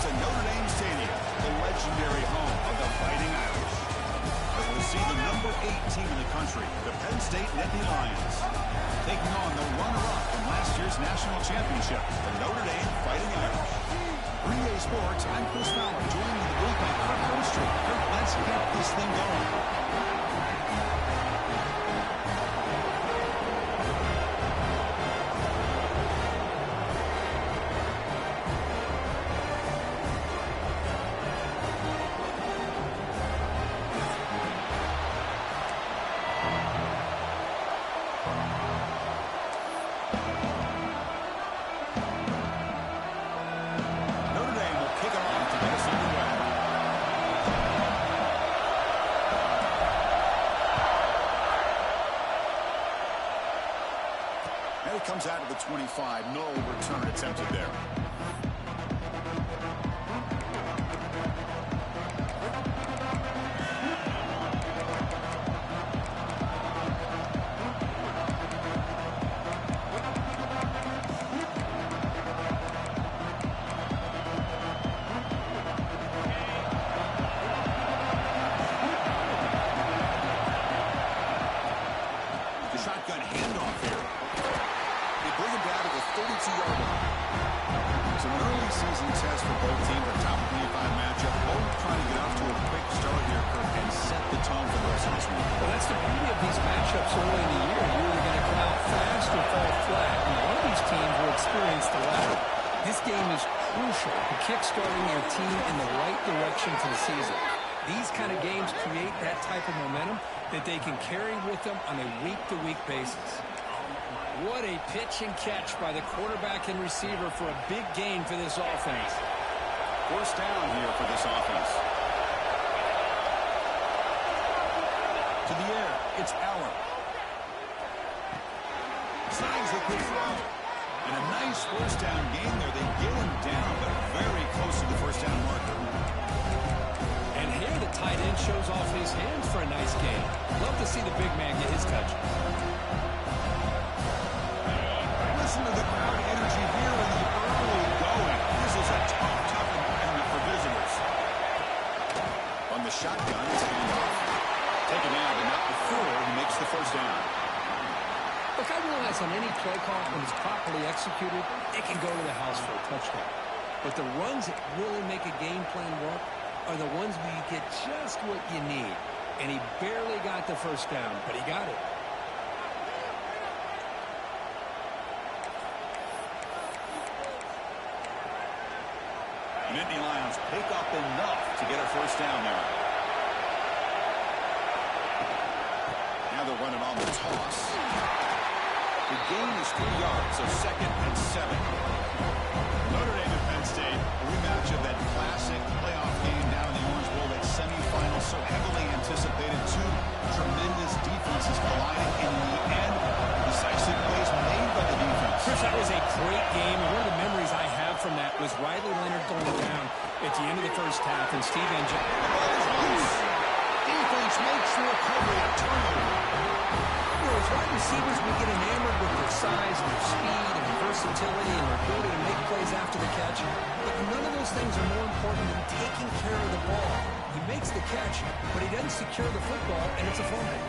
to Notre Dame Stadium, the legendary home of the Fighting Irish, as we'll see the #8 team in the country, the Penn State Nittany Lions, taking on the runner-up in last year's national championship, the Notre Dame Fighting Irish. For EA Sports, I'm Chris Fowler, joining in the booth by Kirk Herbstreit. Kirk, let's get this thing going. Comes out of the 25. No return attempted there. The shotgun handoff here. Bring him down to the 32-yard line. It's an early season test for both teams. A top 25 matchup. Both trying to get off to a quick start here, Kirk, and set the tone for the rest of this week. Well, that's the beauty of these matchups early in the year. You're either going to come out fast or fall flat. And one of these teams will experience the latter. This game is crucial to kick-starting your team in the right direction for the season. These kind of games create that type of momentum that they can carry with them on a week-to-week basis. What a pitch and catch by the quarterback and receiver for a big gain for this offense. First down here for this offense. To the air, it's Allen. Signs the quick throw. And a nice first down gain there. They get him down, but very close to the first down marker. And here the tight end shows off his hands for a nice gain. Love to see the big man get his touch. Listen to the crowd energy here in the early going. This is a tough environment for visitors. On the shotgun, it's handoff. Taken out, and not before he makes the first down. Look, I realize on any play call, when it's properly executed, it can go to the house for a touchdown. But the runs that really make a game plan work are the ones where you get just what you need. And he barely got the first down, but he got it. Nittany Lions pick up enough to get a first down there. Now they're running on the toss. The gain is 3 yards, so 2nd and 7. Notre Dame and Penn State, a rematch of that classic playoff game down in the Orange Bowl, that semifinal, so heavily anticipated. Two tremendous defenses colliding, and in the end, decisive plays made by the defense. Chris, that was a great game. One of the memories I have from that was Riley Leonard going down at the end of the first half, and Steve Engine. The ball is loose. Defense makes the recovery, a turnover. You know, as wide receivers, we get enamored with their size, their speed, and versatility, and their ability to make plays after the catch. But none of those things are more important than taking care of the ball. He makes the catch, but he doesn't secure the football, and it's a fumble.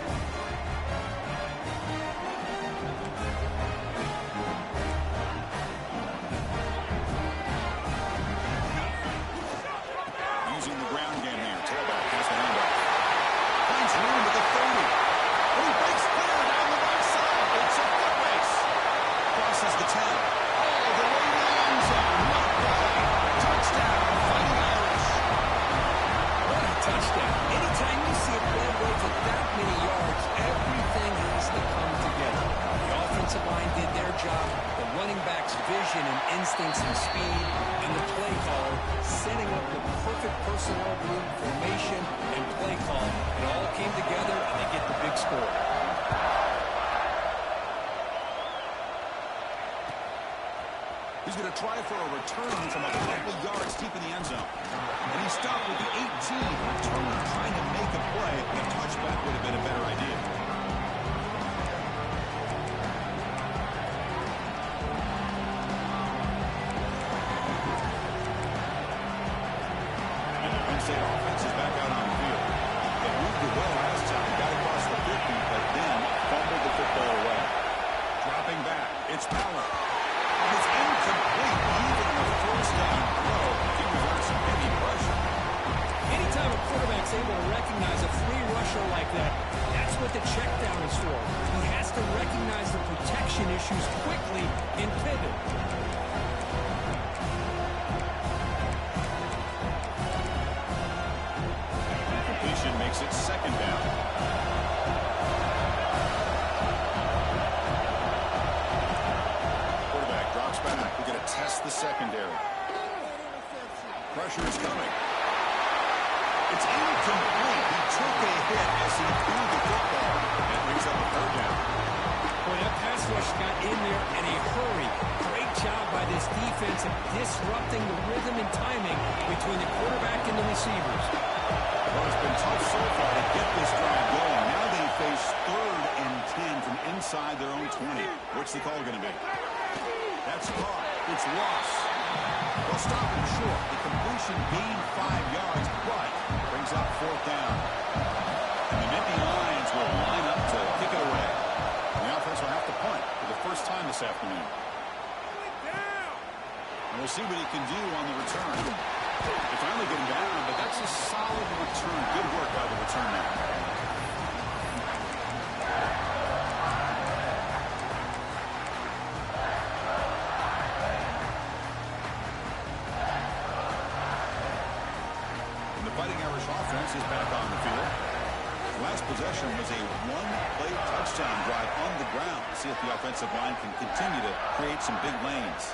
Using the ground game here. Tailback has the handoff. Finds room at the 30. And he breaks clear down the right side. It's a foot race. Crosses the 10. All the way to the end zone. Not quite. Touchdown, Fighting Irish. What a touchdown. Anytime you see a play go for that many yards, everything has to come together. The offensive line did their job, the running back's vision and instincts and speed, and the play caller setting up the perfect personnel group, formation, and play call. It all came together, and they get the big score. He's going to try for a return from a couple yards deep in the end zone. And he stopped with the 18. Returner trying to make a play. A touchback would have been a better idea. much power. It's incomplete, even on the first down throw. He was under some heavy pressure. Anytime a quarterback's able to recognize a free rusher like that, that's what the check down is for. He has to recognize the protection issues quickly and pivot. Completion makes it second down. Quarterback drops back. We're going to test the secondary. Pressure is coming. It's incomplete. He took a hit as he threw the football. That brings up a third down. Boy, that pass rush got in there in a hurry. Great job by this defense of disrupting the rhythm and timing between the quarterback and the receivers. Well, it's been tough so far to get this drive going. Now they face 3rd and 10 from inside their own 20. What's the call going to be? That's caught. It's lost. They'll stop him short. The completion gained 5 yards, but brings up 4th down. And the Nittany Lions will line up to kick it away. And the offense will have to punt for the first time this afternoon. And we'll see what he can do on the return. They finally get him down, but that's a solid return. Good work by the return man. And the Fighting Irish offense is back on the field. Last possession was a one-play touchdown drive on the ground. See if the offensive line can continue to create some big lanes.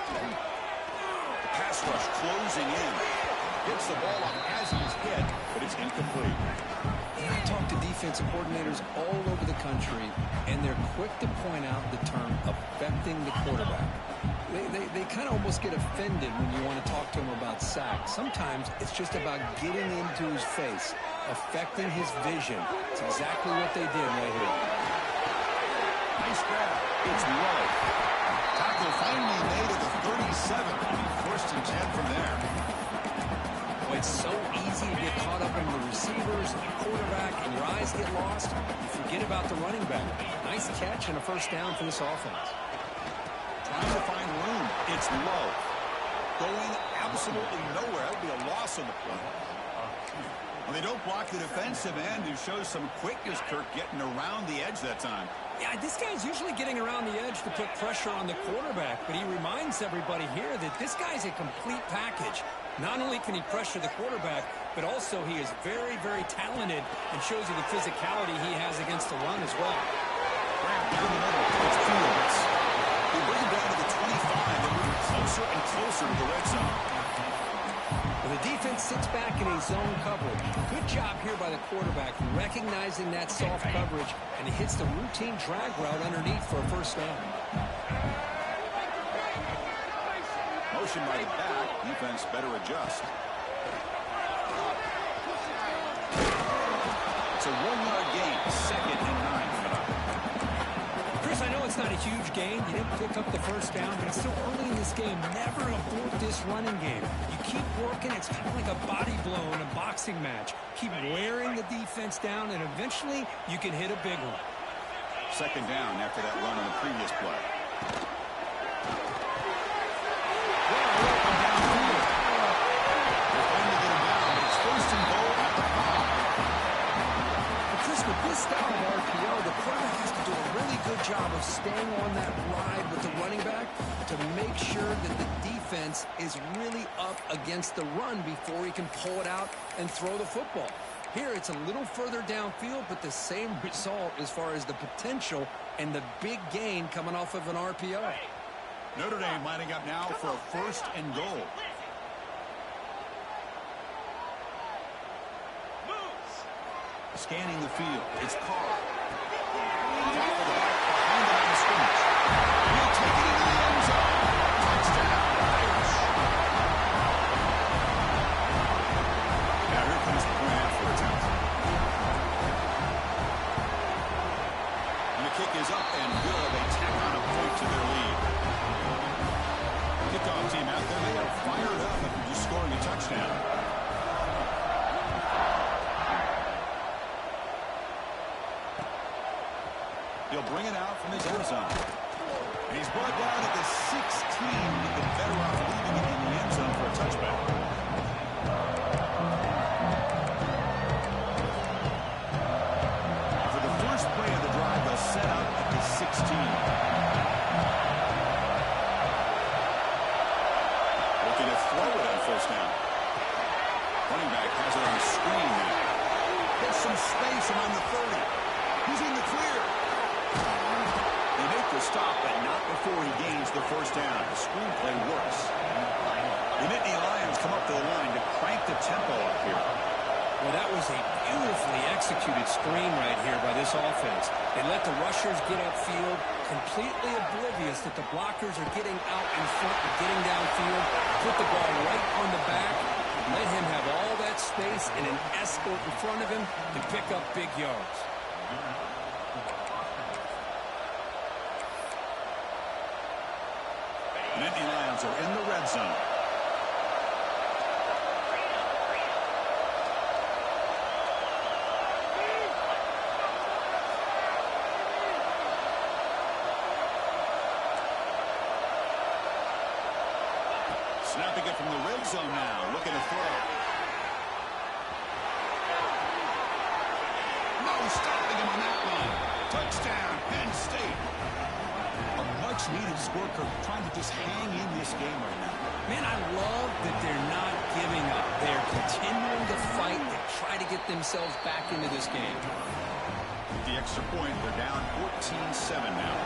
The pass rush closing in. Gets the ball up as he's hit, but it's incomplete. I talk to defensive coordinators all over the country, and they're quick to point out the term affecting the quarterback. They kind of almost get offended when you want to talk to them about sacks. Sometimes it's just about getting into his face, affecting his vision. It's exactly what they did right here. Nice grab. It's low. Tackle finally made at the 37. 1st and 10 from there. Boy, it's so easy to get caught up in the receivers, the quarterback, and your eyes get lost. You forget about the running back. Nice catch and a 1st down for this offense. Trying to find room. It's low. Going absolutely nowhere. That would be a loss on the play. Well, they don't block the defensive end, who shows some quickness, Kirk, getting around the edge that time. Yeah, this guy's usually getting around the edge to put pressure on the quarterback, but he reminds everybody here that this guy's a complete package. Not only can he pressure the quarterback, but also he is very, very talented and shows you the physicality he has against the run as well. Graham down the middle. It's Fields. They bring him down to the 25. They're moving closer and closer to the red zone. Well, the defense sits back in a zone coverage. Good job here by the quarterback, recognizing that soft coverage, and he hits the routine drag route underneath for a 1st down. Motion by the back. Defense better adjust. It's a 1-yard gain. 2nd and 9 coming up. Chris, I know it's not a huge gain. You didn't pick up the 1st down, but it's still early in this game. Never abort this running game. You keep working. It's kind of like a body blow in a boxing match. Keep wearing the defense down, and eventually you can hit a big one. 2nd down after that run on the previous play. With this style of RPO, the quarterback has to do a really good job of staying on that ride with the running back to make sure that the defense is really up against the run before he can pull it out and throw the football. Here, it's a little further downfield, but the same result as far as the potential and the big gain coming off of an RPO. Notre Dame lining up now for a 1st and goal. Scanning the field. It's Carr. Behind the line of scrimmage. He'll take it into the end zone. Touchdown, Irish. Now here comes the point after attempt. And the kick is up and good. They tack on a point to their lead. Kickoff team out there. They are fired up after just scoring a touchdown. He'll bring it out from his own zone. And he's brought down at the 16. He'd been better off leaving it in the end zone for a touchback. For the first play of the drive, they'll set up at the 16. Looking to throw it on first down. Running back has it on the screen now. There's some space around the 30. He's in the clear. They make the stop, but not before he gains the first down. The screenplay works. The Nittany Lions come up to the line to crank the tempo up here. Well, that was a beautifully executed screen right here by this offense. They let the rushers get upfield, completely oblivious that the blockers are getting out in front and getting downfield. Put the ball right on the back. Let him have all that space and an escort in front of him to pick up big yards. The Nittany Lions are in the red zone. Snapping it from the red zone now, looking to throw. No stopping him on that one. Touchdown, Penn State. A much-needed score, trying to just hang in this game right now. Man, I love that they're not giving up. They're continuing to fight to try to get themselves back into this game. With the extra point, they're down 14-7 now.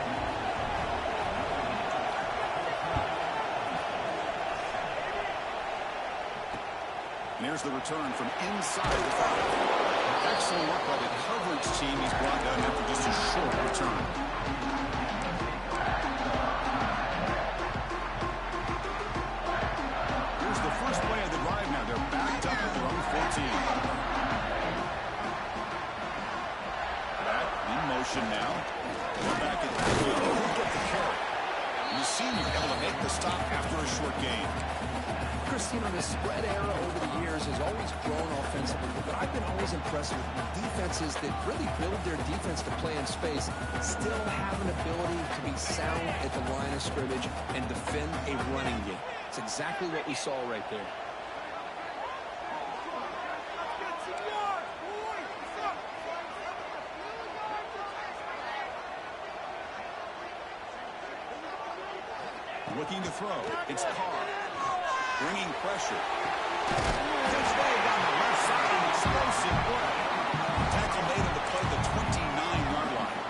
And here's the return from inside the 5. Excellent work by the coverage team. He's brought down after just a short return. Here's the first play of the drive now. They're backed up at their own 14. Back in motion now. They're back at the field. He'll get the carry. And the senior able to make the stop after a short gain. Chris, you know, the spread era over the years has always grown offensively, but I've been always impressed with defenses that really build their defense to play in space, still have an ability to be sound at the line of scrimmage and defend a running game. It's exactly what we saw right there. Looking to throw. It's Carr. Bringing pressure. Gets way down the left side. Explosive work. Tackle made him to play the 29-yard line.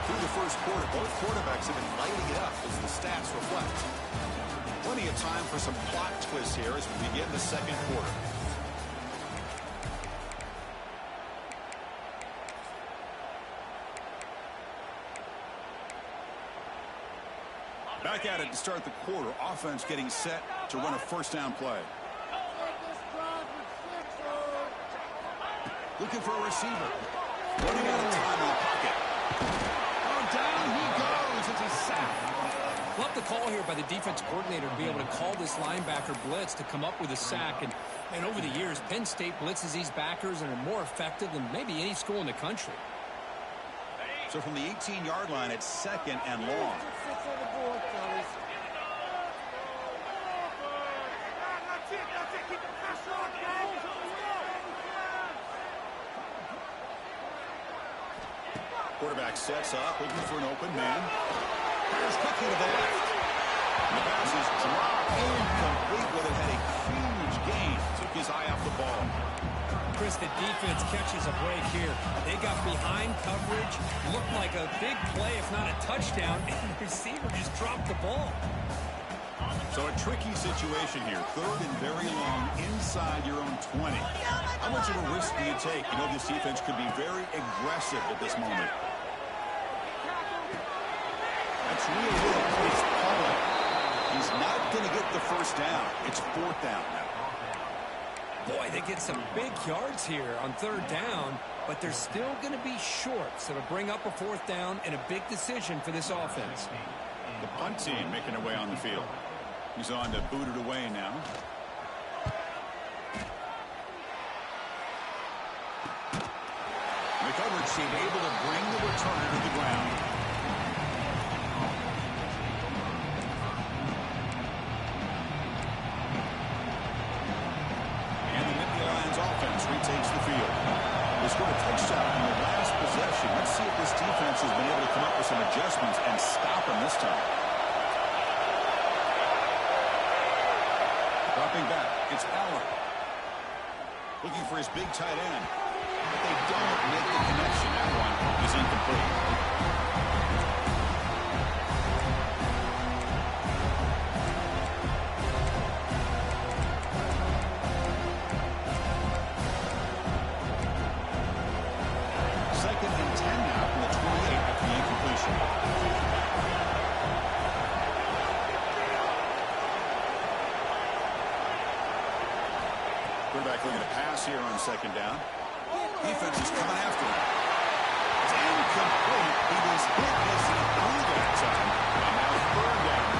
Through the first quarter, both quarterbacks have been lighting it up as the stats reflect. Plenty of time for some plot twists here as we begin the second quarter. Back at it to start the quarter. Offense getting set to run a first down play. Looking for a receiver. Running out of time in the pocket. Oh, down he goes. It's a sack. Love the call here by the defense coordinator to be able to call this linebacker blitz to come up with a sack. And over the years, Penn State blitzes these backers and are more effective than maybe any school in the country. So from the 18-yard line, it's second and long. Quarterback sets up, looking for an open man. Here's quickly to the left. The pass is dropped incomplete, but it had a huge gain. Took his eye off the ball. Chris, the defense catches a break here. They got behind coverage, looked like a big play, if not a touchdown, and the receiver just dropped the ball. So a tricky situation here. Third and very long inside your own 20. How much of a risk do you take? You know this defense could be very aggressive at this moment. That's really good. He's pulling. He's not going to get the first down. It's fourth down now. Boy, they get some big yards here on third down, but they're still going to be short. So to bring up a fourth down and a big decision for this offense. The punt team making their way on the field. He's on to boot it away now. receive, able to bring the returner to the ground. And the Nittany Lions offense retakes the field. They scored a touchdown in the last possession. Let's see if this defense has been able to come up with some adjustments and stop them this time. Dropping back, it's Allen. Looking for his big tight end. But they don't make the connection. That one is incomplete. Second and 10 now from the 28 after the incompletion. Quarterback looking to pass here on second down. Defense is coming after him. It's incomplete. He was hit as he threw that time. And now third down.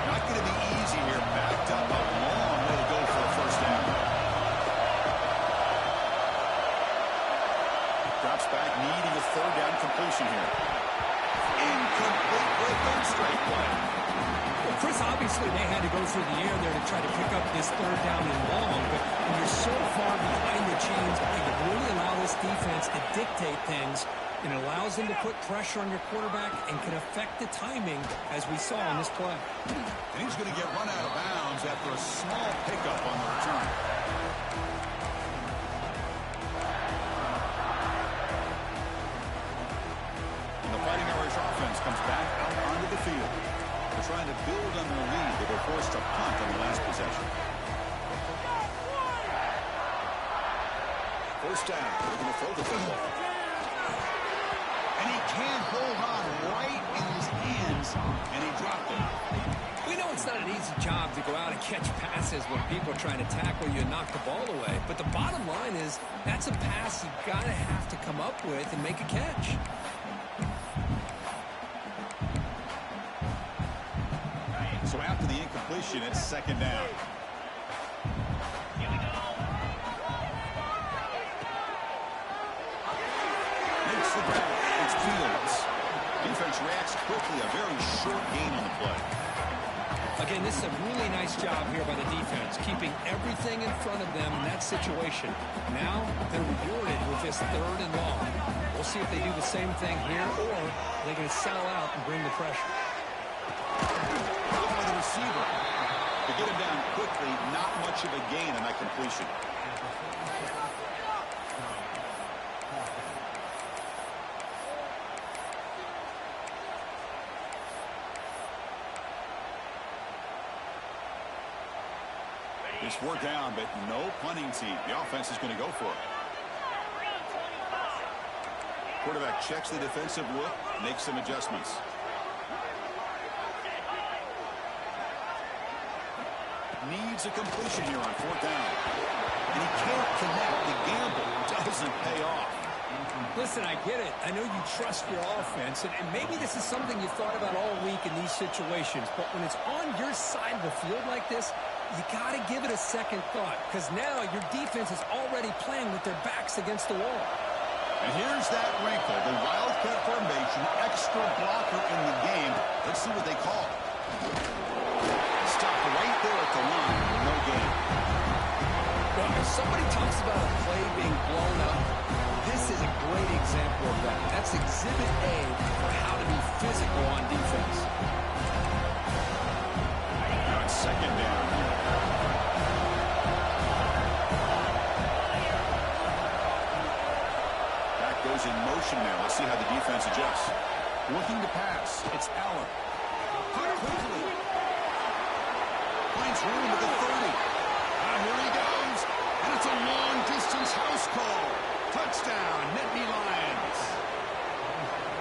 Not going to be easy here. Backed up a long way to go for a first down. Drops back, needing a third down completion here. Incomplete with a straight play. Well, Chris, obviously they had to go through the air there to try to pick up this third down and long, but when you're so far behind the chains, you really allow this defense to dictate things, and it allows them to put pressure on your quarterback and can affect the timing, as we saw in this play. And he's going to get run out of bounds after a small pickup on the return. Comes back out onto the field. They're trying to build on their lead. They were forced to punt on the last possession. First down. They're going to throw the football. And he can't hold on right in his hands, and he dropped it. We know it's not an easy job to go out and catch passes when people are trying to tackle you and knock the ball away. But the bottom line is that's a pass you've got to have to come up with and make a catch. So after the incompletion, it's second down. Makes the grab. It's Fields. Defense reacts quickly. A very short gain on the play. Again, this is a really nice job here by the defense, keeping everything in front of them in that situation. Now they're rewarded with this third and long. We'll see if they do the same thing here, or they're going to settle out and bring the pressure. Receiver. To get him down quickly, not much of a gain on that completion. This worked down, but no punting team. The offense is going to go for it. Quarterback checks the defensive look, makes some adjustments. Needs a completion here on fourth down. And he can't connect. The gamble doesn't pay off. Listen, I get it. I know you trust your offense, and maybe this is something you thought about all week in these situations, but when it's on your side of the field like this, you got to give it a second thought, because now your defense is already playing with their backs against the wall. And here's that wrinkle, the wildcat formation, extra blocker in the game. Let's see what they call it. Stopped right there at the line, no gain. Well, if somebody talks about a play being blown up, this is a great example of that. That's Exhibit A for how to be physical on defense. Now it's second down here. Back goes in motion now. Let's see how the defense adjusts. Looking to pass. It's Allen. Quickly. Finds room at the 30. Here he goes. And it's a long-distance house call. Touchdown, Nittany Lions.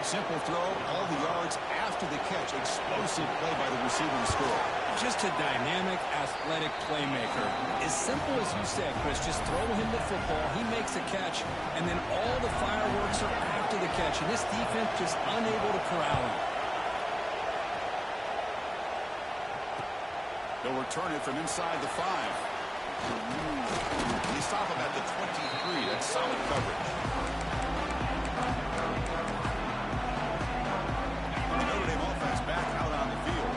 Simple throw, all the yards after the catch. Explosive play by the receiver to score. Just a dynamic, athletic playmaker. As simple as you said, Chris, just throw him the football, he makes a catch, and then all the fireworks are after the catch. And this defense just unable to corral him. They'll return it from inside the 5. They stop him at the 23. That's solid coverage. The Notre Dame offense back out on the field.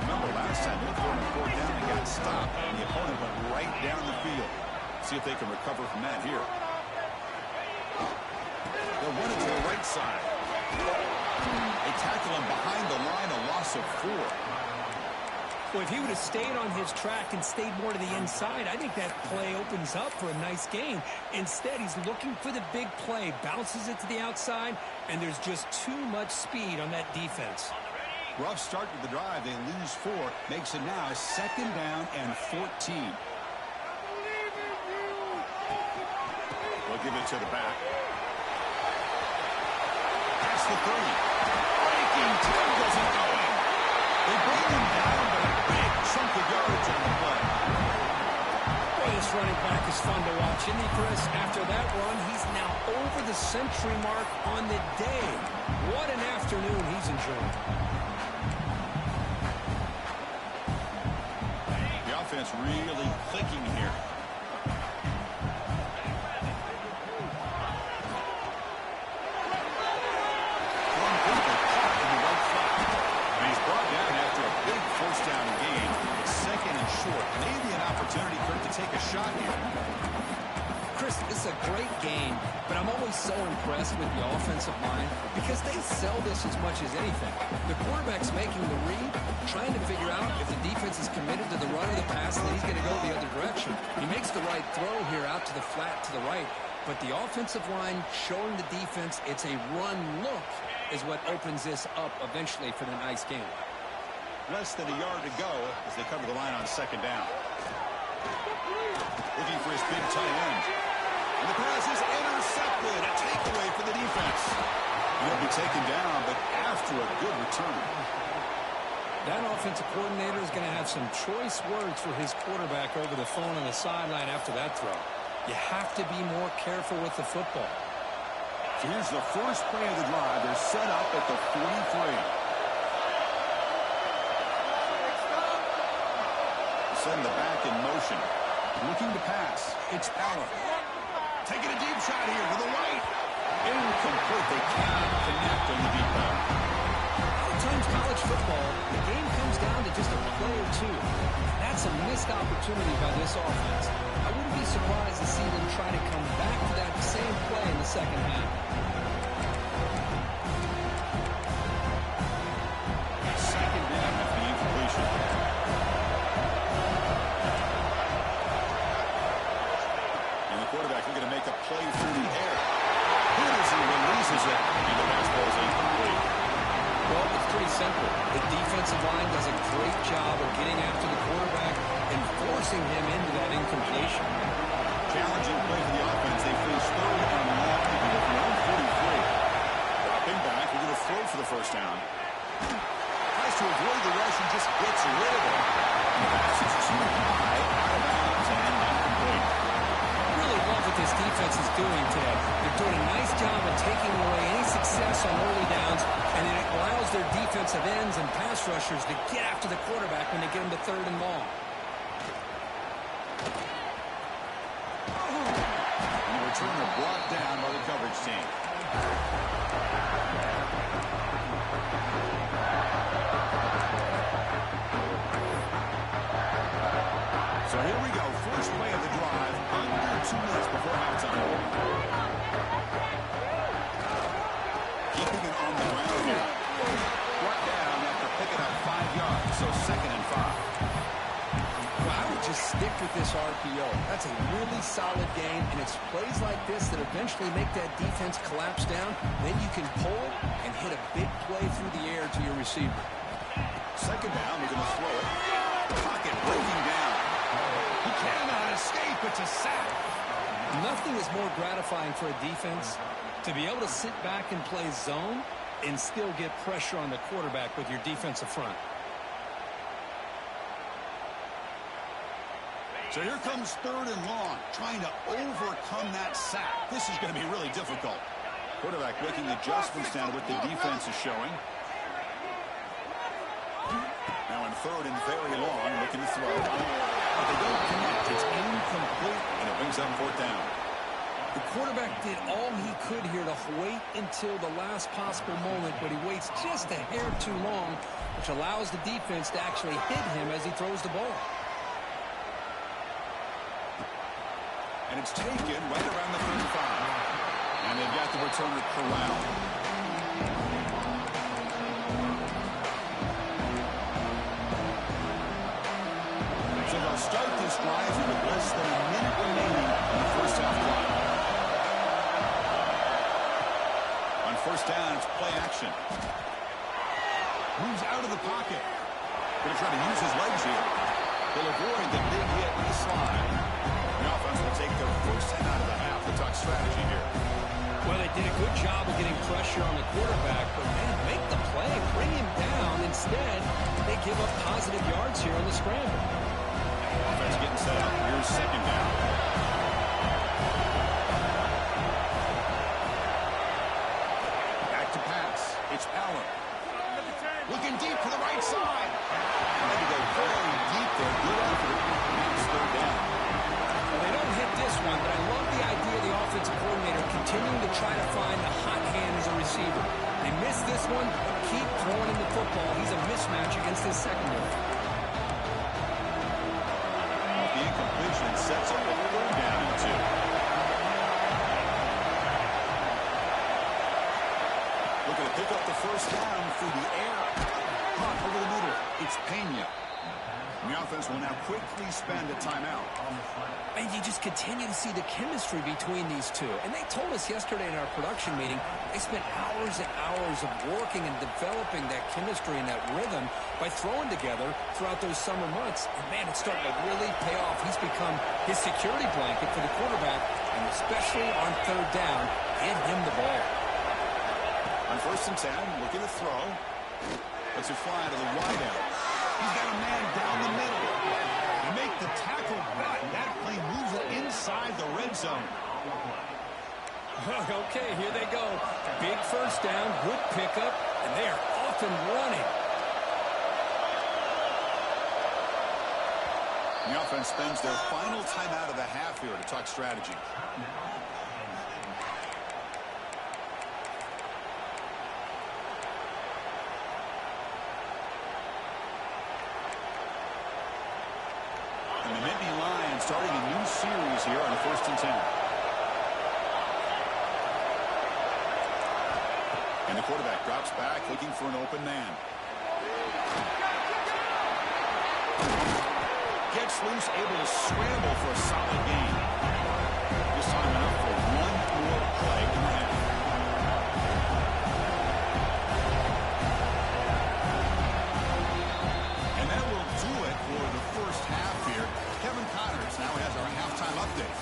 Remember last time they were throwing a fourth down and got stopped, and the opponent went right down the field. See if they can recover from that here. They'll run it to the right side. They tackle him behind the line, a loss of 4. Well, if he would have stayed on his track and stayed more to the inside, I think that play opens up for a nice gain. Instead, he's looking for the big play, bounces it to the outside, and there's just too much speed on that defense. Rough start to the drive. They lose 4. Makes it now 2nd down and 14. They'll give it to the back. Past the 30. Breaking tackles and going. They bring him down, but a big chunk of yardage on the play. Boy, this running back is fun to watch, isn't he, Chris? After that run, he's now over the century mark on the day. What an afternoon he's enjoying. The offense really clicking here. First down gain. It's 2nd and short. Maybe an opportunity for him to take a shot here. Chris, this is a great game, but I'm always so impressed with the offensive line because they sell this as much as anything. The quarterback's making the read, trying to figure out if the defense is committed to the run or the pass, and he's going to go the other direction. He makes the right throw here out to the flat to the right, but the offensive line showing the defense it's a run look is what opens this up eventually for the nice game. Less than a yard to go as they cover the line on 2nd down. Looking for his big tight end. And the pass is intercepted. A takeaway for the defense. He'll be taken down, but after a good return. That offensive coordinator is going to have some choice words for his quarterback over the phone on the sideline after that throw. You have to be more careful with the football. So here's the first play of the drive. They're set up at the 43. Send the back in motion. Looking to pass. It's Allen. Taking a deep shot here to the right. Incomplete. They cannot connect on the deep ball. Sometimes college football, the game comes down to just a play or two. That's a missed opportunity by this offense. I wouldn't be surprised to see them try to come back to that same play in the second half. Second down after the incompletion. Quarterback looking to make a play through the air. As he releases it, and the fastball is incomplete. Well, it's pretty simple. The defensive line does a great job of getting after the quarterback and forcing him into that incompletion. Challenging play for the offense. They face 3rd and long to go from 143. Dropping back, we're going to throw for the first down. Tries to avoid the rush and just gets rid of it. The pass is too high, out of bounds, and incomplete. Love what this defense is doing today. They're doing a nice job of taking away any success on early downs, and it allows their defensive ends and pass rushers to get after the quarterback when they get him to 3rd and long. And the returner brought down by the coverage team. So here we go. First play of the drive. Under 2 minutes before halftime. Keeping it on the ground here. Brought down after picking up 5 yards. So 2nd and 5. Well, I would just stick with this RPO. That's a really solid game, and it's plays like this that eventually make that defense collapse down. Then you can pull and hit a big play through the air to your receiver. 2nd down, we're going to throw it. Pocket breaking down. He cannot escape. It's a sack. Nothing is more gratifying for a defense to be able to sit back and play zone and still get pressure on the quarterback with your defensive front. So here comes 3rd and long, trying to overcome that sack. This is going to be really difficult. Quarterback making adjustments now to what the defense is showing. Now in third and very long, looking to throw. But they don't connect. It's incomplete, and it brings up fourth down. The quarterback did all he could here to wait until the last possible moment, but he waits just a hair too long, which allows the defense to actually hit him as he throws the ball. And it's taken right around the 35. And they've got the returner corralled. So they'll start this drive with less than a minute remaining in the first half clock. On first down, it's play action. Moves out of the pocket. Going to try to use his legs here. They'll avoid the big hit and the slide. The offense will take their first 10 out of the half. The tuck strategy here. Well, they did a good job of getting pressure on the quarterback, but, man, make the play, bring him down. Instead, they give up positive yards here on the scramble. Offense getting set up. Here's second down. Back to pass. It's Allen. Looking deep to the right side. Had to go very deep there. Good effort. That's third down. Well, they don't hit this one, but I love the idea of the offensive coordinator continuing to try to find the hot hand as a receiver. They miss this one, but keep throwing him the football. He's a mismatch against his secondary. The incompletion sets up a third down and 2. Looking to pick up the first down through the air. Caught over the middle. It's Pena. And the offense will now quickly spend a timeout. And you just continue to see the chemistry between these two. And they told us yesterday in our production meeting, they spent hours and hours of working and developing that chemistry and that rhythm by throwing together throughout those summer months. And, man, it's starting to really pay off. He's become his security blanket for the quarterback, and especially on third down, get him the ball. On first and 10, looking to throw. Let's it fly to the wideout. He's got a man down the middle. They make the tackle, but that play moves it inside the red zone. Okay, here they go. Big first down, good pickup, and they are off and running. The offense spends their final timeout of the half here to talk strategy. And the Nittany Lions starting a new series here on first and 10. And the quarterback drops back, looking for an open man. Gets loose, able to scramble for a solid gain. This time enough for one more play in the half. And that will do it for the first half here. Kevin Connors now has our halftime update.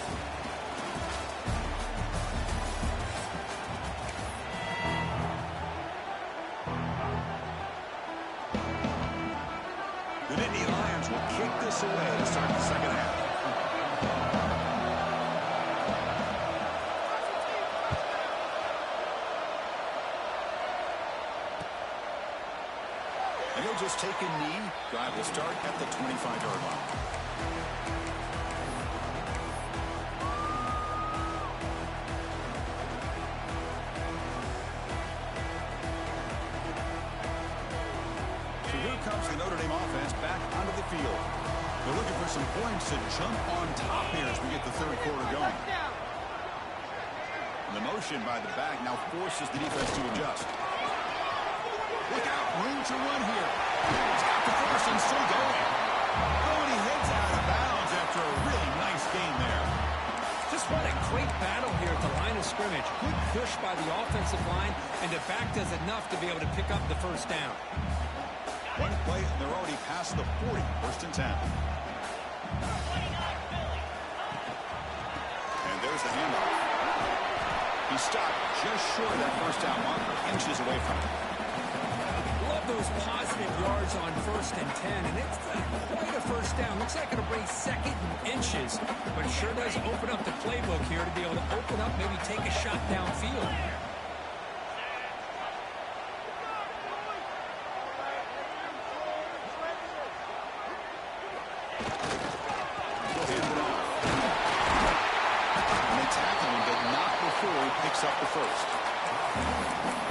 The Nittany Lions will kick this away to start the second half. And he'll just take a knee. Drive will start at the 25-yard line. So here comes the Notre Dame offense back onto the field. They're looking for some points to jump on top here as we get the third quarter going. And the motion by the back now forces the defense to adjust. Look out, room to run here. He's got the first and still going. Oh, and he heads out of bounds after a really nice gain there. Just what a great battle here at the line of scrimmage. Good push by the offensive line, and the back does enough to be able to pick up the first down. One play, and they're already past the 40, first and 10. And there's the handoff. He stopped just short of that first down marker, inches away from it. Love those positive yards on first and 10, and it's quite a first down. Looks like it'll bring second and inches, but it sure does open up the playbook here to be able to open up, maybe take a shot downfield. up the first.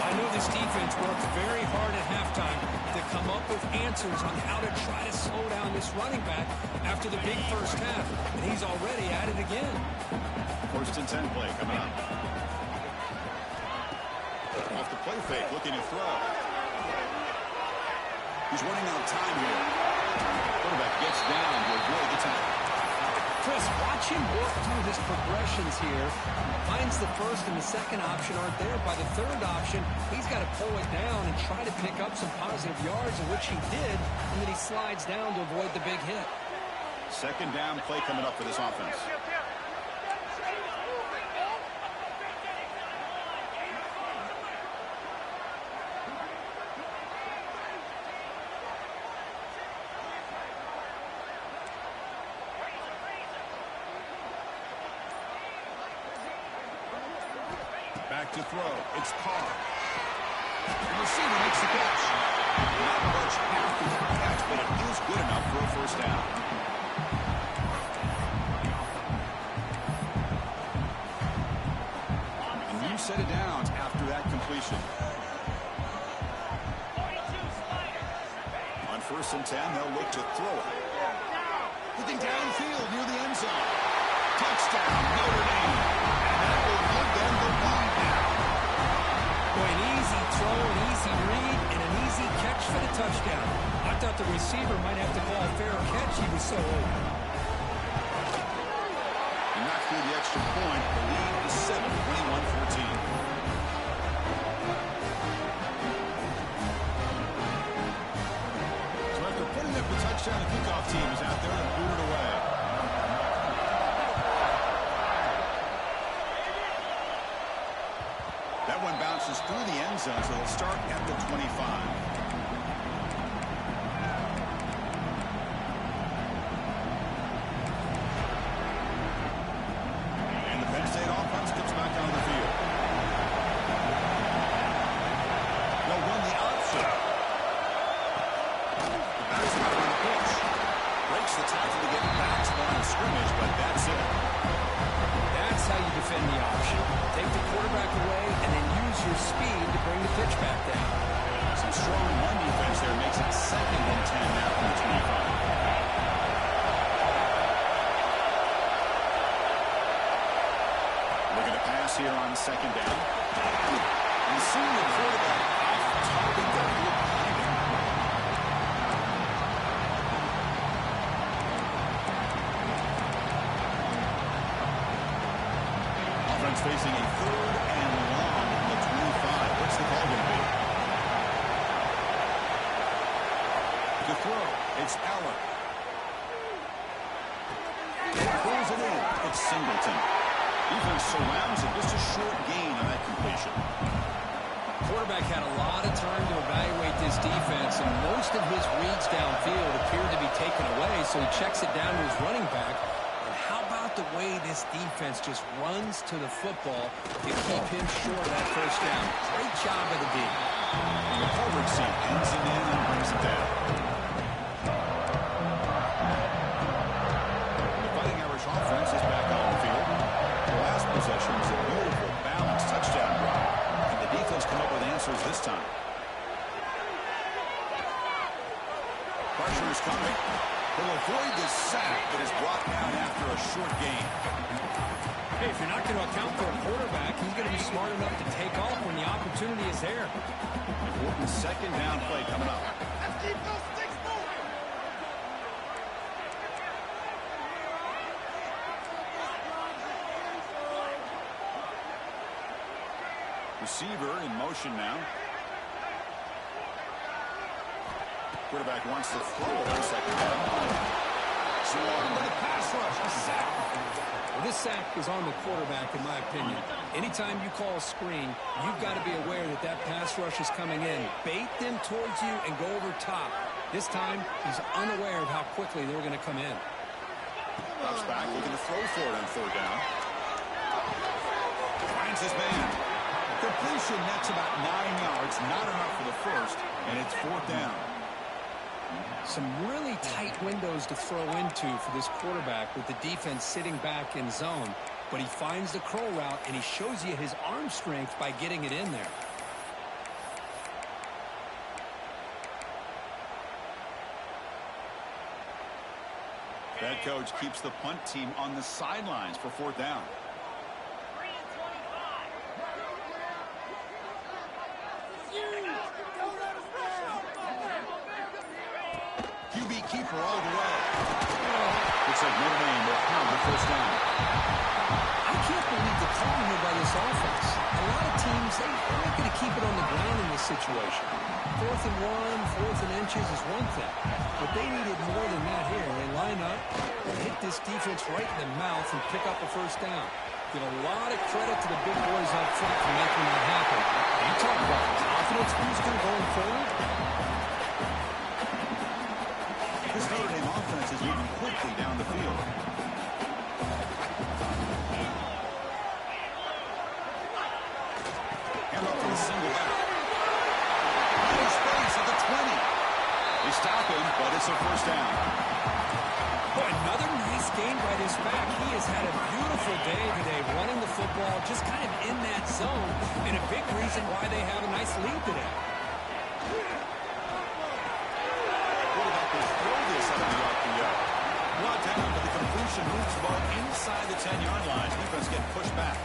I know this defense worked very hard at halftime to come up with answers on how to try to slow down this running back after the big first half. And he's already at it again. First and 10 play coming up. Off the play fake, looking to throw. He's running out of time here. Quarterback gets down to avoid the tackle. Chris, watch him work through his progressions here. Finds the first and the second option aren't there. By the third option, he's got to pull it down and try to pick up some positive yards, in which he did, and then he slides down to avoid the big hit. Second down play coming up for this offense. Back to throw. It's Carr. The receiver makes the catch. Not much after the catch, but it is good enough for a first down. And you set it down after that completion. On first and 10, they'll look to throw it. Looking downfield near the end zone. Touchdown, Notre Dame. And that will give them the lead now. Boy, an easy throw, an easy read, and an easy catch for the touchdown. I thought the receiver might have to call a fair catch. He was so open. And not through the extra point. The lead is 7, 21-14. So after putting up the touchdown, the kickoff team is out there and booted away. That one bounces through the end zone, so they'll start at the 25. And the Penn State offense comes back on the field. They'll run the option. The back's got on the pitch. Breaks the tackle to get back to the line of scrimmage, but that's it. That's how you defend the option. Take the quarterback away and then use your speed to bring the pitch back down. Some strong run defense there makes it 2nd and 10 now from the 25. Looking to pass here on 2nd down. And seeing the quarterback off target that look behind him. Offense facing a 3rd and long from the 25. What's the call going to be? To throw, it's Allen. Pulls it in, it's Singleton. Defense surrounds it, just a short gain on that completion. Quarterback had a lot of time to evaluate this defense, and most of his reads downfield appeared to be taken away, so he checks it down to his running back. And how about the way this defense just runs to the football to keep him short of that first down? Great job of the D. And the forward seat ends it in and brings it down. The Fighting Irish offense is back on the field. The last possession was a beautiful, balanced touchdown run. And the defense come up with answers this time. Pressure is coming. He'll avoid the sack, but is brought down after a short gain. Hey, if you're not going to account for a quarterback, he's going to be smart enough to take off when the opportunity is there. Important 2nd down play coming up. Receiver in motion now. Quarterback wants to throw it on 2nd down. Swarmed with a pass rush. A sack. Well, this sack is on the quarterback, in my opinion. Anytime you call a screen, you've got to be aware that that pass rush is coming in. Bait them towards you and go over top. This time, he's unaware of how quickly they're going to come in. Drops back, looking to throw for it on 3rd down. Finds his man. Completion nets about 9 yards, not enough for the first, and it's 4th down. Some really tight windows to throw into for this quarterback with the defense sitting back in zone. but he finds the curl route, and he shows you his arm strength by getting it in there. Head coach keeps the punt team on the sidelines for 4th down. QB keeper all the way. Looks like Notre Dame will pound the 1st down. I can't believe the call here by this offense. A lot of teams, they're not going to keep it on the ground in this situation. 4th and 1, 4th and inches is one thing, but they needed more than that here. They line up, hit this defense right in the mouth, and pick up a 1st down. Give a lot of credit to the big boys up front for making that happen. And you talk about confidence booster going forward. This Notre Dame offense is moving quickly down the field. And up for the single back. Nice space at the 20. They stop him, but it's a 1st down. Boy, another nice game by this back. He has had a beautiful day today running the football, just kind of in that zone, and a big reason why they have a nice lead today. What about this throw this out of the RPO? Brought down, but the completion moves the ball inside the 10-yard line. Defense getting pushed back.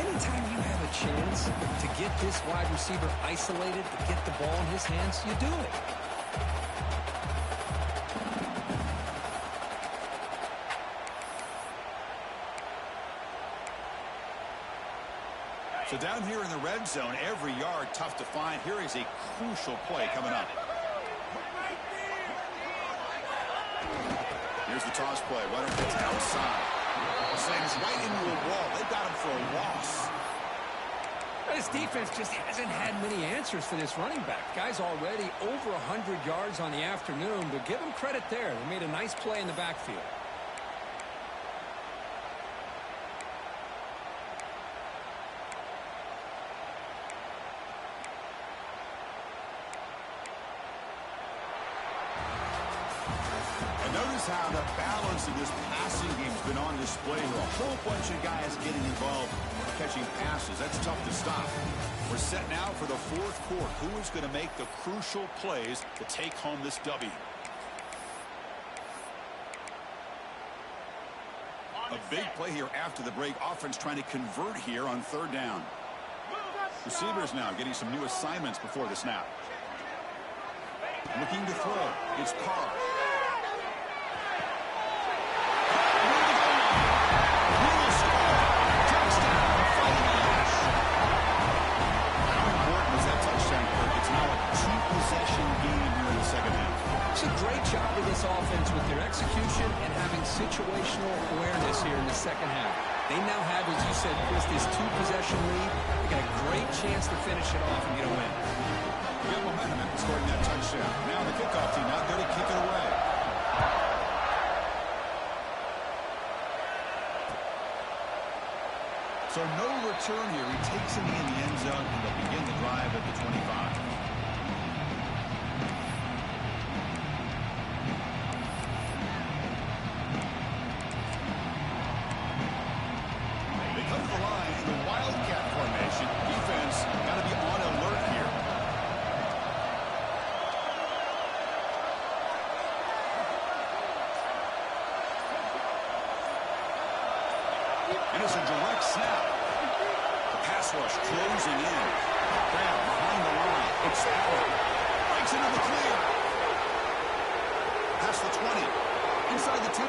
Anytime you have a chance to get this wide receiver isolated, to get the ball in his hands, you do it. So down here in the red zone, every yard tough to find. Here is a crucial play coming up. Here's the toss play. Runner gets outside. Slings right into a wall. They've got him for a loss. This defense just hasn't had many answers for this running back. Guy's already over 100 yards on the afternoon, but give him credit there. They made a nice play in the backfield. Notice how the balance of this passing game has been on display here. A whole bunch of guys getting involved catching passes. That's tough to stop. We're set now for the 4th quarter. Who is going to make the crucial plays to take home this W? A big play here after the break. Offense trying to convert here on 3rd down. Receivers now getting some new assignments before the snap. Looking to throw. It's Carr. It's a great job of this offense with their execution and having situational awareness here in the 2nd half. They now have, as you said, Chris, this 2-possession lead. They got a great chance to finish it off and get a win. You got momentum after scoring that touchdown. Now the kickoff team out there to kick it away. So no return here. He takes it in the end zone, and they'll begin the drive at the 25. And it's a direct snap. The pass rush closing in. Grab behind the line. It's Allen. Breaks into the clear. Past the 20. Inside the 10.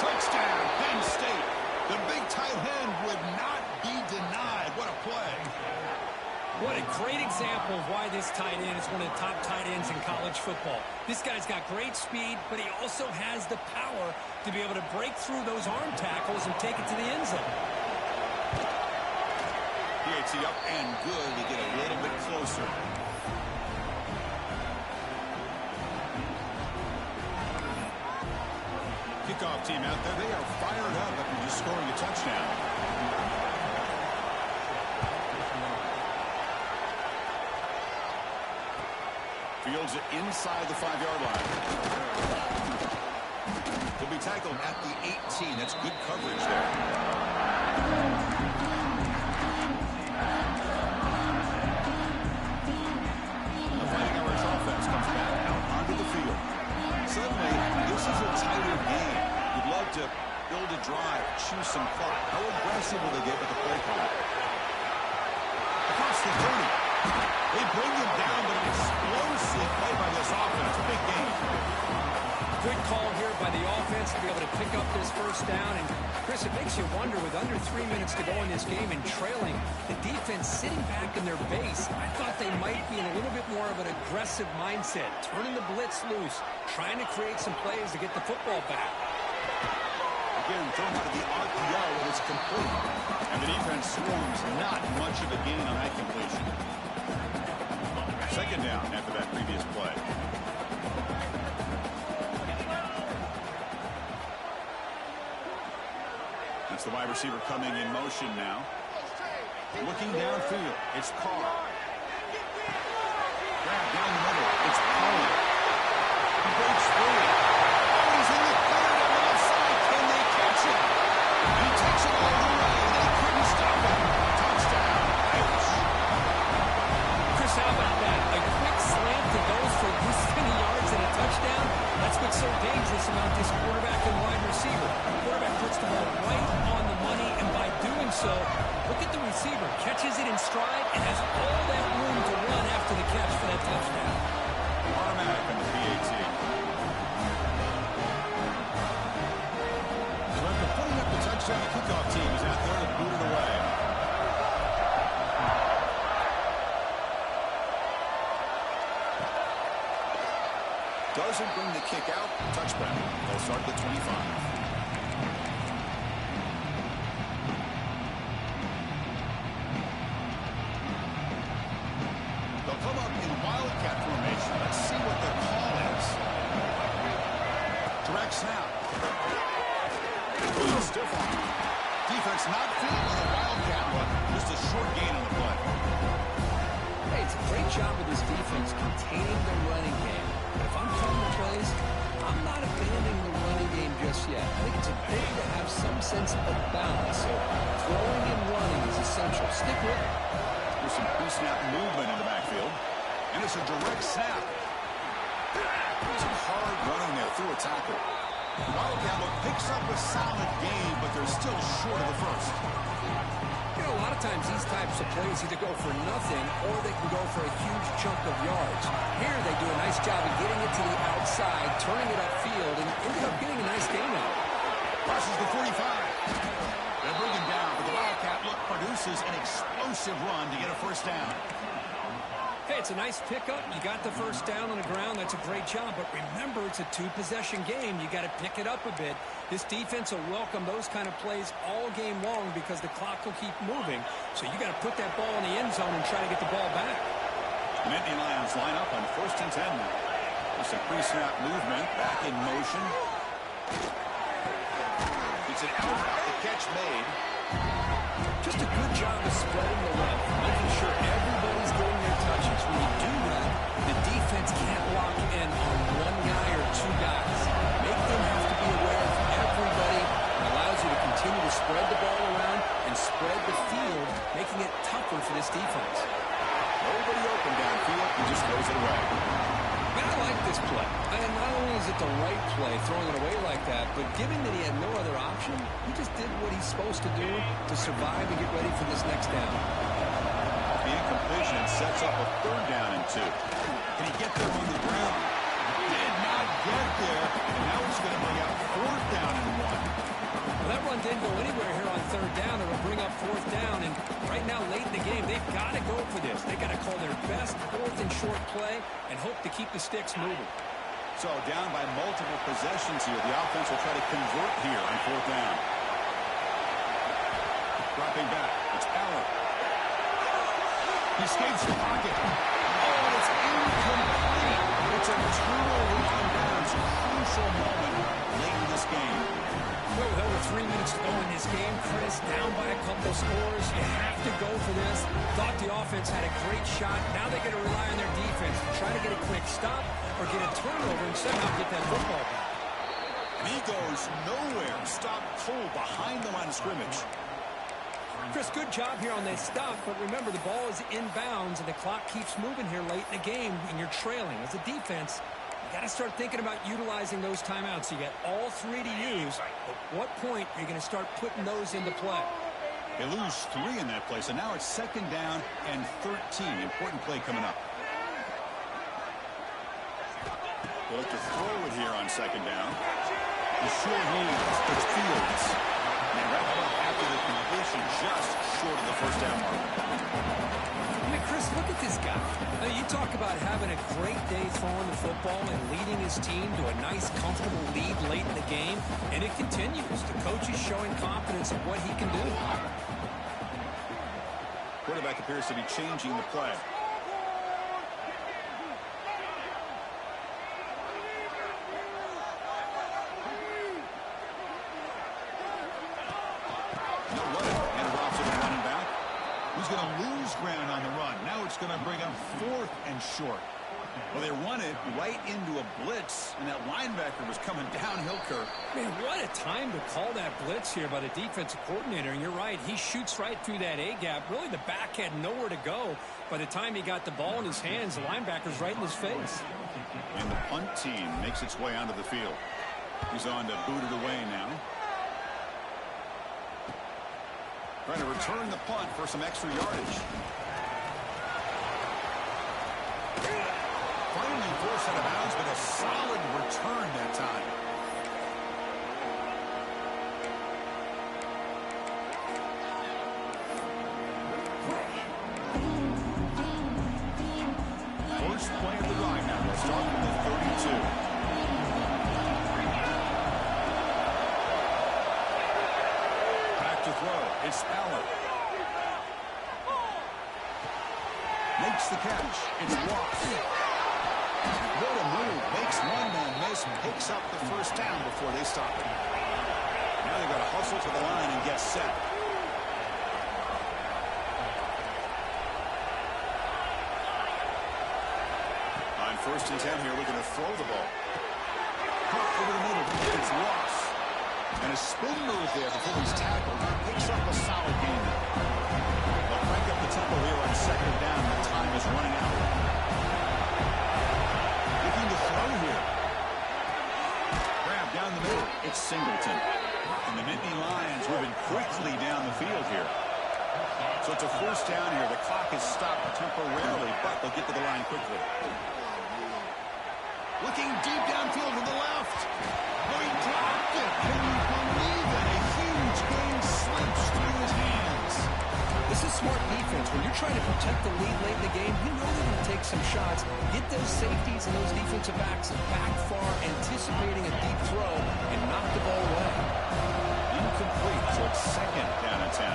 Touchdown, Penn State. The big tight end would not be denied. What a play. What a great example of why this tight end is one of the top tight ends in college football. This guy's got great speed, but he also has the power to be able to break through those arm tackles and take it to the end zone. PAT up and good to get a little bit closer. Kickoff team out there. They are fired up after just scoring a touchdown. Fields it inside the 5-yard line. He'll be tackled at the 18. That's good coverage there. The Fighting Irish offense comes back out onto the field. Suddenly, this is a tighter game. You'd love to build a drive, choose some clock. How aggressive will they get with the play call? Across the 30. They bring him down, but an explosive play by this offense. A big game. Good call here by the offense to be able to pick up this first down. And, Chris, it makes you wonder, with under 3 minutes to go in this game and trailing, the defense sitting back in their base, I thought they might be in a little bit more of an aggressive mindset, turning the blitz loose, trying to create some plays to get the football back. Again, thrown out of the RPO, and it's complete. And the defense swarms not much of a gain on that completion. Second down after that previous play. That's the wide receiver coming in motion now. Looking downfield, it's Carr. Grab down the middle, it's Penn. He breaks free. Oh, he's in the clear down the left side. Can they catch him? He takes it all the way. They couldn't stop him. Touchdown, Irish. Chris, how about that? A quick slant that goes for this many yards and a touchdown. That's what's so dangerous about this quarterback and wide receiver. The quarterback puts the ball right on the money, and by doing so, look at the receiver. Catches it in stride and has all that room to run after the catch for that touchdown. Automatic on the PAT. So after putting up the touchdown, the kickoff team is out there to boot it away. Doesn't bring the kick out. Touchback. They'll start at the 25. They'll come up in wildcat formation. Let's see what the call is. Direct snap. Stiff arm. Defense not fitting with a wildcat, but just a short gain on the play. Hey, it's a great job of this defense containing the running game. But if I'm calling the plays, I'm not abandoning the running game just yet. I think it's important to have some sense of balance. So throwing and running is essential. Stick with it. There's some pre-snap movement in the backfield. And it's a direct snap. Some hard running there through a tackle. Wildcat picks up a solid gain, but they're still short of the first. You know, a lot of times these types of plays either go for nothing or they can go for a huge chunk of yards. Here they do a nice job of getting it to the outside, turning it upfield, and ended up getting a nice gain out of it. Crosses the 45. They'll bring him down, but the Wildcat produces an explosive run to get a first down. Hey, it's a nice pickup. You got the first down on the ground. That's a great job. But remember, it's a two-possession game. You got to pick it up a bit. This defense will welcome those kind of plays all game long because the clock will keep moving. So you got to put that ball in the end zone and try to get the ball back. The Nittany Lions line up on 1st and 10 now. Just a pre-snap movement, back in motion. It's an out, the catch made. Just a good job of spreading the length, making sure everybody's getting their touches. When you do that, the defense can't lock in on one guy or two guys. Make them have to be aware of everybody. It allows you to continue to spread the ball around and spread the field, making it tougher for this defense. Nobody open downfield, he just throws it away. Man, I like this play. And not only is it the right play, throwing it away like that, but given that he had no other option, he just did what he's supposed to do to survive and get ready for this next down. The incompletion sets up a 3rd down and 2. Can he get there on the ground? Did not get there. And now he's going to bring out 4th down and 1. Well, that run didn't go anywhere here on 3rd down. It'll bring up 4th down. And right now, late in the game, they've got to go for this. They've got to call their best 4th and short play and hope to keep the sticks moving. So down by multiple possessions here. The offense will try to convert here on 4th down. Dropping back. It's Allen. He escapes the pocket. Oh, it's incomplete. It's a turnover on downs. Crucial moment late in this game. Well, with over 3 minutes to go in this game, Chris, down by a couple scores. You have to go for this. Thought the offense had a great shot. Now they got to rely on their defense to try to get a quick stop or get a turnover and somehow get that football back. He goes nowhere. Stop cold behind the line of scrimmage. Chris, good job here on this stop, but remember the ball is inbounds and the clock keeps moving here late in the game and you're trailing. As a defense, you got to start thinking about utilizing those timeouts. You got all three to use. At what point are you going to start putting those into play? They lose 3 in that play, so now it's 2nd down and 13. Important play coming up. They look to throw it here on 2nd down. The short hands, it's Fields. And wrap it up after the completion just short of the first down mark. I mean, Chris, look at this guy. Now, you talk about having a great day throwing the football and leading his team to a nice, comfortable lead late in the game, and it continues. The coach is showing confidence in what he can do. Quarterback appears to be changing the play. Going to lose ground on the run. Now it's going to bring up 4th and short. Well, they run it right into a blitz, and that linebacker was coming downhill, Kirk. Man, what a time to call that blitz here by the defensive coordinator. And you're right, he shoots right through that A-gap. Really, the back had nowhere to go. By the time he got the ball in his hands, the linebacker's right in his face. And the punt team makes its way onto the field. He's on to boot it away now. Trying to return the punt for some extra yardage. Finally forced out of bounds, but a solid return that time. First play of the drive now. We'll start from the 32. Throw. It's Allen. Makes the catch. It's Ross. What a move. Makes one man miss. Picks up the first down before they stop it. Now they've got to hustle to the line and get set. On 1st and 10 here, looking to throw the ball. Cut over the middle. It's Ross. And a spin move there before he's tackled. Picks up a solid gain. They'll crank up the tempo here on 2nd down. The time is running out. Looking to throw here. Grab down the middle. It's Singleton. And the Nittany Lions moving quickly down the field here. So it's a 1st down here. The clock is stopped temporarily, but they'll get to the line quickly. Looking deep downfield to the left. Oh, he dropped it. Can you believe it? A huge gain slips through his hands. This is smart defense. When you're trying to protect the lead late in the game, you know they're going to take some shots. Get those safeties and those defensive backs back far, anticipating a deep throw, and knock the ball away. Incomplete, so it's 2nd down and 10.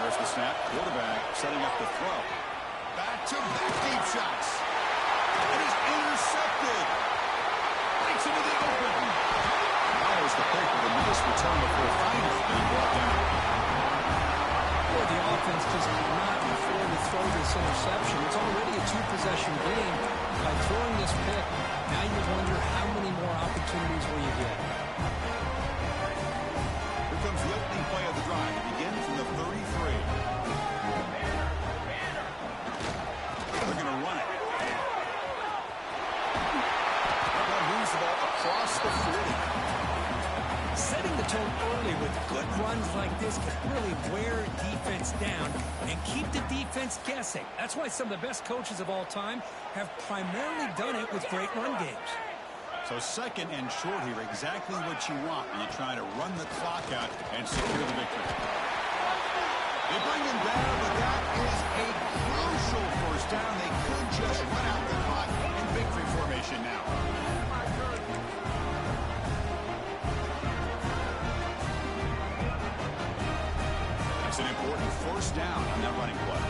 There's the snap. Quarterback setting up the throw. Back-to-back deep shots. It is intercepted. Breaks into the open. Follows the pick with a nice return before finally being brought down. Boy, the offense just cannot afford to throw this interception. It's already a 2-possession game. By throwing this pick, now you wonder how many more opportunities will you get. Here comes the opening play of the drive. It begins from the 33. They're going to run it. That one moves the ball across the 40. Setting the tone early with good runs like this can really wear defense down and keep the defense guessing. That's why some of the best coaches of all time have primarily done it with great run games. So 2nd and short here, exactly what you want when you're trying to run the clock out and secure the victory. They bring him down, but that is a crucial 1st down. They could just run out the clock in victory formation now. That's an important 1st down on that running play.